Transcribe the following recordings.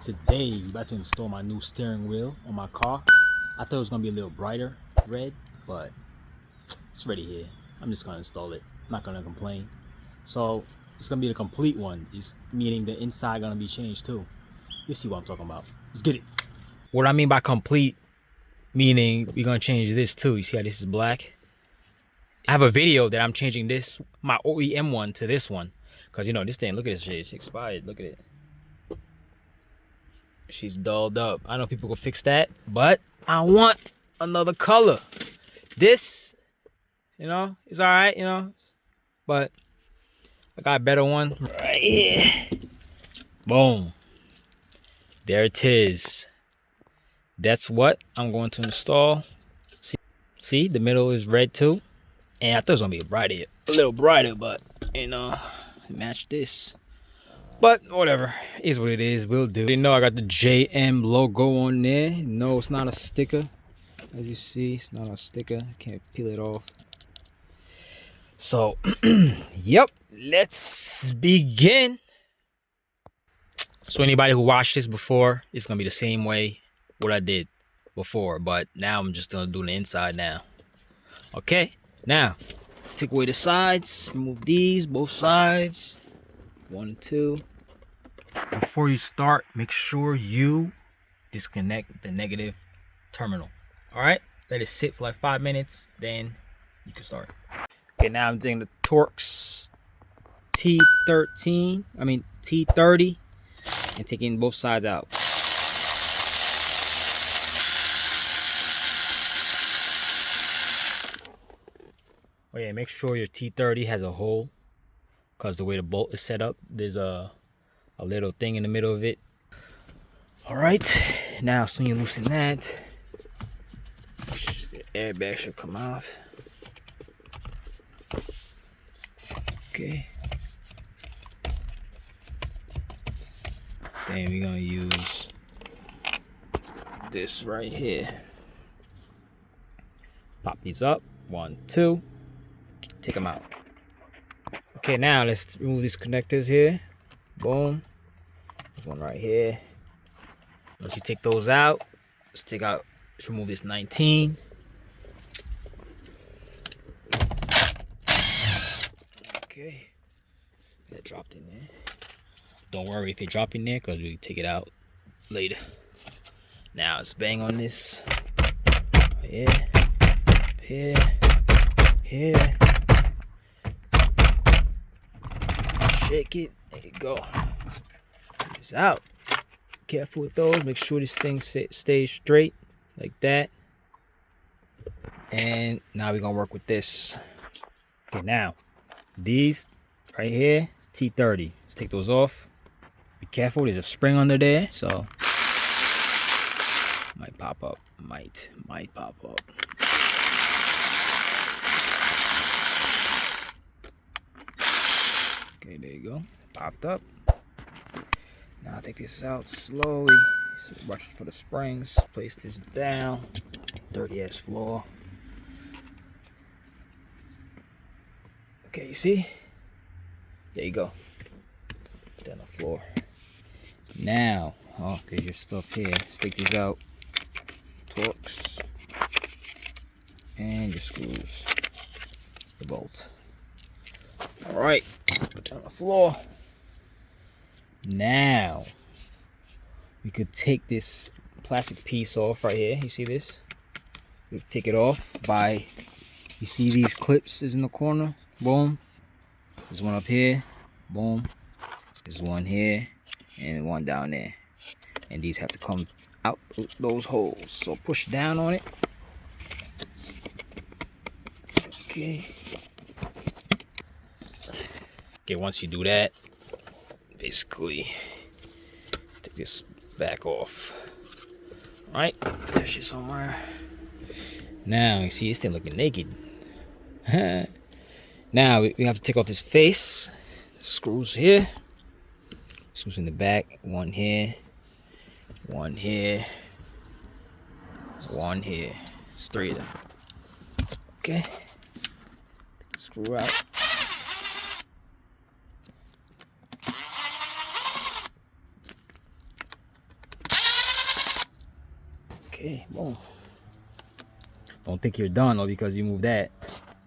Today, I'm about to install my new steering wheel on my car. I thought it was gonna be a little brighter red, but it's ready here. I'm just gonna install it. I'm not gonna complain. So it's gonna be the complete one. It's meaning the inside gonna be changed too. You see what I'm talking about. Let's get it. What I mean by complete, meaning we're gonna change this too. You see how this is black? I have a video that I'm changing this, my OEM one, to this one. Cause you know this thing, look at this shit, it's expired, look at it. She's dulled up. I know people will fix that, but I want another color. This, you know, is all right, you know, but I got a better one right here. Boom. There it is. That's what I'm going to install. See, the middle is red too. And I thought it was gonna be a little brighter, but you know, match this. But whatever, is what it is. We'll do. You know, I got the JM logo on there. No, it's not a sticker. As you see, it's not a sticker. I can't peel it off. So, yep, let's begin. So anybody who watched this before, it's gonna be the same way what I did before, but now I'm just gonna do the inside now. Okay, now take away the sides, remove these, both sides, 1 and 2. Before you start, make sure you disconnect the negative terminal. All right, let it sit for like 5 minutes, then you can start. Okay, now I'm doing the Torx T30, and taking both sides out. Oh yeah, make sure your T30 has a hole, because the way the bolt is set up, there's a little thing in the middle of it. All right, now as soon as you loosen that, the airbag should come out. Okay. Then we're gonna use this right here. Pop these up, 1, 2, take them out. Okay, now let's remove these connectors here. Boom. There's one right here. Once you take those out, let's remove this 19. Okay. That dropped in there. Don't worry if it dropped in there, because we take it out later. Now let's bang on this. Here. Here. Here. Shake it. There you go. Take this out. Careful with those. Make sure this thing stays straight like that. And now we're gonna work with this. Okay, now these right here, T30. Let's take those off. Be careful. There's a spring under there, so might pop up. Might pop up. Okay, there you go. Popped up. Now I'll take this out slowly. So watch for the springs. Place this down. Dirty ass floor. Okay, you see? There you go. Down the floor. Now, oh, there's your stuff here. Let's take these out. Torx. And your screws. The bolt. Alright. Put that on the floor. Now, we could take this plastic piece off right here. You see this? We take it off by, you see these clips is in the corner? Boom. There's one up here. Boom. There's one here and one down there. And these have to come out those holes. So push down on it. Okay. Okay, once you do that, basically take this back off. Right? That shit somewhere. Now you see this thing looking naked. Now we have to take off this face. Screws here. Screws in the back. One here. One here. One here. It's 3 of them. Okay. Take the screw out. Okay, boom. Don't think you're done though because you moved that.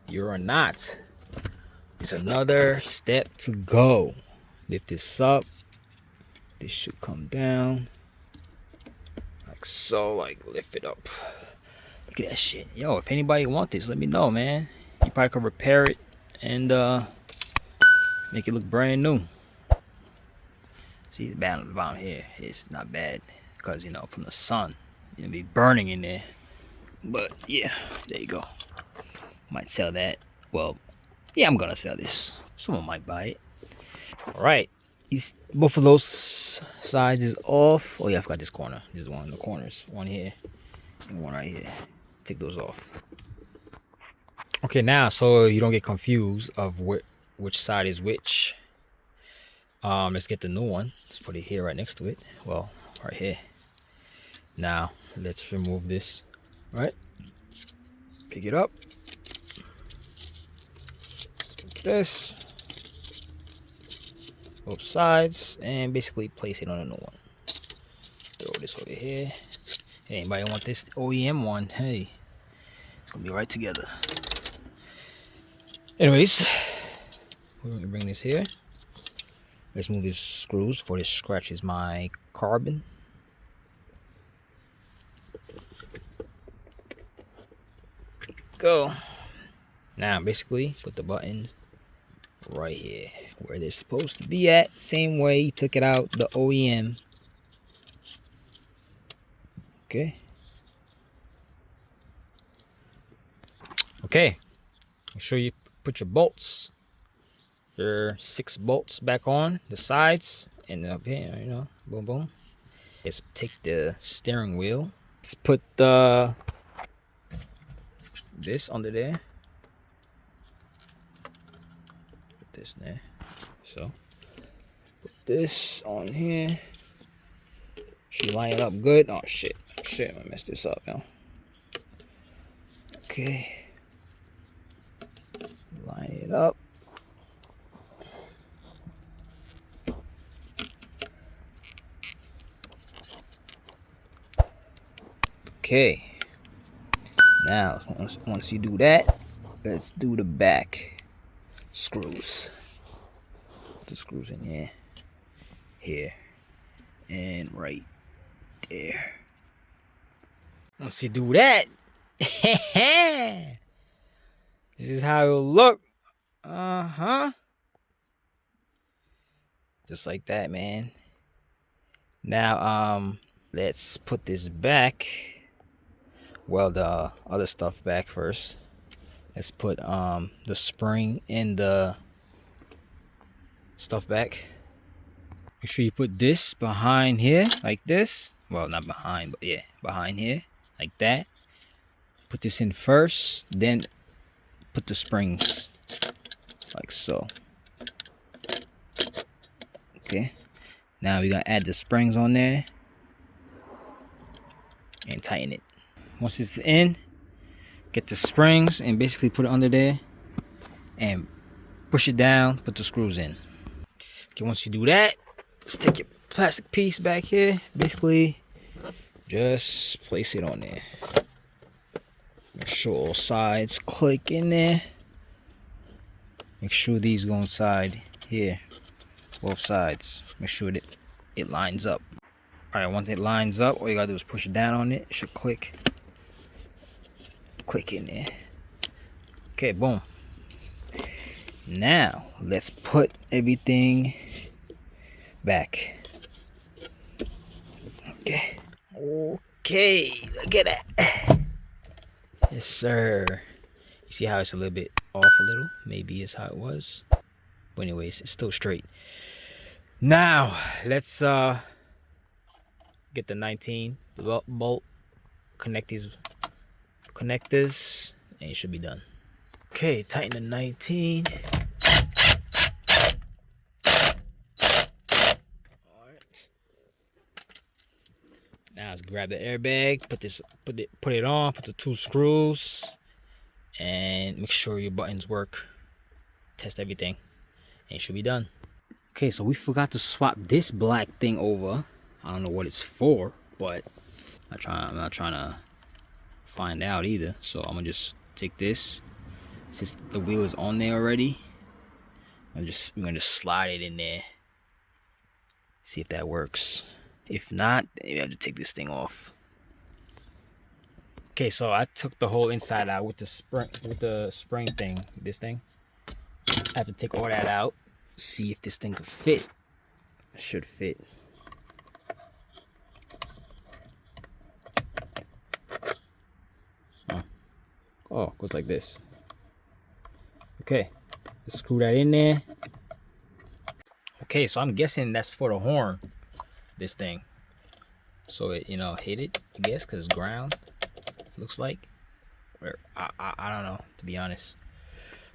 You're not. It's another step to go. Lift this up. This should come down. Like so, like lift it up. Look at that shit. Yo, if anybody want this, let me know, man. You probably could repair it and make it look brand new. See the bottom here, it's not bad because, you know, from the sun, you'll be burning in there. But yeah, there you go. Might sell that. Well, yeah, I'm gonna sell this. Someone might buy it. All right, both of those sides is off. Oh yeah, I forgot this corner. There's one in the corners. One here and one right here. Take those off. Okay, now so you don't get confused of which side is which. Let's get the new one. Let's put it here right next to it. Well, right here. Now let's remove this. Right. Pick it up. Take this. Both sides and basically place it on a new one. Throw this over here. Hey, anybody want this OEM one? Hey, it's gonna be right together. Anyways, we're gonna bring this here. Let's move these screws before this scratches my carbon. Go. Now basically put the button right here where they're supposed to be at. Same way you took it out the OEM. Okay. Okay. Make sure you put your bolts, your 6 bolts back on the sides and up here, you know, boom, boom. Let's take the steering wheel. Let's put this under there. Put this there. So, put this on here. Should line it up good. Oh shit, shit, I messed this up now. Okay. Line it up. Okay. Now, once you do that, let's do the back screws. Put the screws in here, here, and right there. Once you do that, this is how it'll look. Just like that, man. Now, let's put this back. Well, the other stuff back first. Let's put the spring and the stuff back. Make sure you put this behind here like this. Well, not behind, but yeah, behind here like that. Put this in first, then put the springs like so. Okay, now we're gonna add the springs on there and tighten it. Once it's in, get the springs and basically put it under there and push it down, put the screws in. Okay, once you do that, let's take your plastic piece back here. Basically, just place it on there. Make sure all sides click in there. Make sure these go inside here, both sides. Make sure that it lines up. Alright, once it lines up, all you gotta do is push it down on it. It should click in there. Okay, boom. Now let's put everything back. Okay, look at that. Yes sir. You see how it's a little bit off a little? Maybe it's how it was, but anyways, it's still straight. Now let's get the 19 bolt, connect these connectors, and it should be done. Okay, tighten the 19. Alright. Now let's grab the airbag, put it on, put the 2 screws, and make sure your buttons work. Test everything, and it should be done. Okay, so we forgot to swap this black thing over. I don't know what it's for, but I'm not trying to find out either. So I'm gonna just take this, since the wheel is on there already. we're gonna just slide it in there. See if that works. If not, then you have to take this thing off. Okay, so I took the whole inside out with the spring thing. This thing. I have to take all that out. See if this thing could fit. It should fit. Oh, it goes like this. Okay, let's screw that in there. Okay, so I'm guessing that's for the horn, this thing. So it, you know, hit it, I guess, because it's ground, looks like. Or, I don't know, to be honest.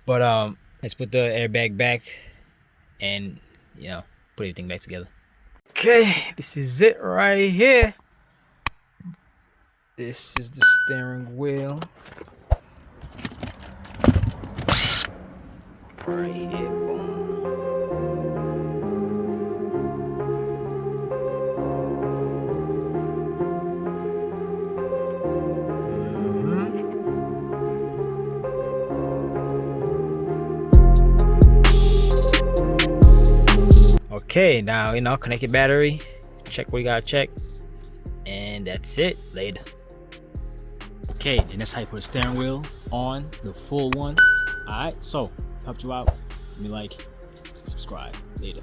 But let's put the airbag back and, you know, put everything back together. Okay, this is it right here. This is the steering wheel. Right here, boom. Okay, now, you know, connect your battery, check what you gotta check, and that's it. Later. Okay, and that's how you put a steering wheel on, the full one. Alright, so helped you out. Give me a like, subscribe. Later.